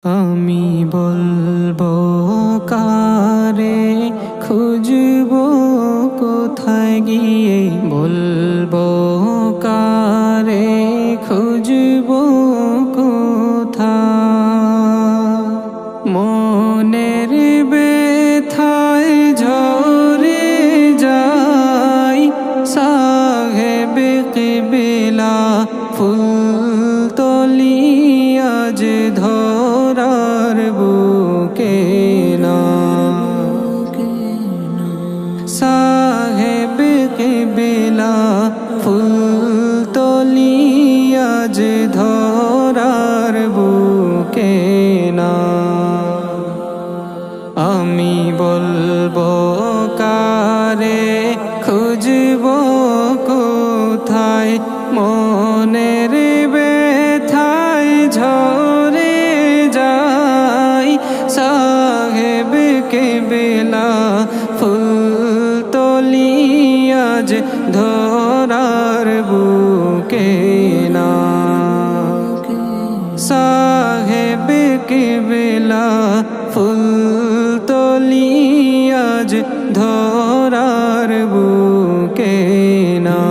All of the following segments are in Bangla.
আমি বলবো কারে, খুঁজবো কোথায় গিয়ে, বলবো কারে, খুঁজবো কোথায়। মনের ব্যথায় ঝরে যায় সাহেব কিবলা, ফুলতলি আজ ধরার বুকে না। সাহেব কিবলা, ফুলতলি আজ ধরার বুকে না। আমি বলবো কারে, খুঁজবো কোথায়, মনের ব্যথায় ঝরে যায় সাহেব কিবলা, ফুলতলি আজ ধরার বুকে না। সাহেব কিবলা, ফুলতলি আজ ধরার বুকে না।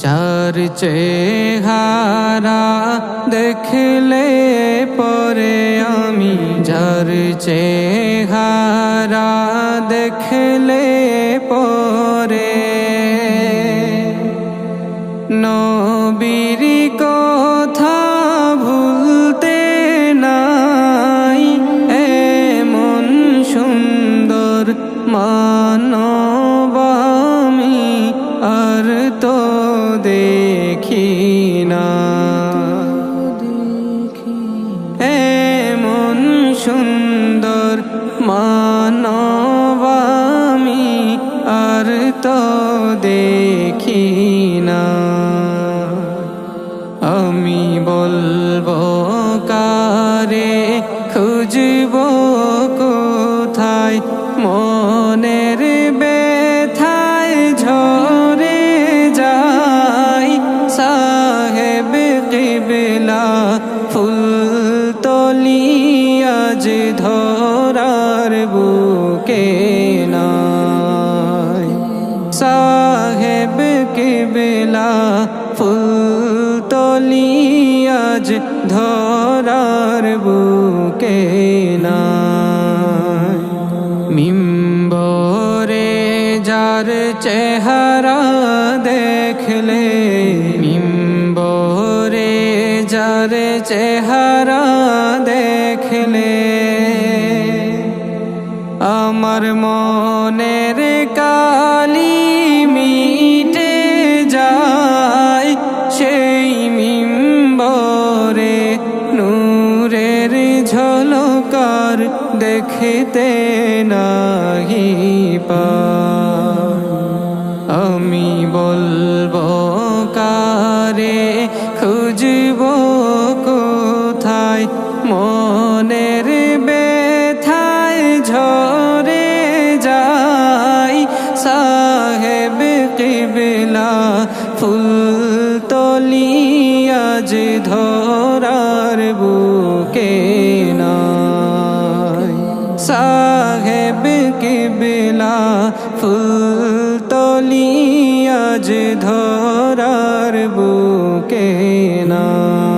যার চেহারা দেখলে পরে আমি, যার চেহারা দেখলে পরে নবীর কথা ভুলতে নাই, এমন সুন্দর মানব আমি আর তো দেখি না। এমন সুন্দর মানব আমি আর তো দেখি না। আমি বলবো কারে, খুঁজবো কোথায়, মনের ব্যথায় ঝরে যায় সাহেব কিবলা, ফুলতলি আজ ধরার বুকে না। সাহেব কিবলা, ফুলতলি আজ ধরার বুকে না। মিম্বরে যার চেহারা দেখলে, মিম্বরে যার চেহারা দেখলে আমার মনের কালি মিটে যায়। সেই মিম্বরে নূরের ঝলকার দেখতে নাহি পাই। আমি বলবো কারে, খুঁজবো কোথায়, মনের ব্যথায় ঝরে যায় সাহেব কিবলা, ফুলতলি আজ ধরার বুকে না। সাহেব কিবলা, ফুলতলি আজ ধরার বুকে না।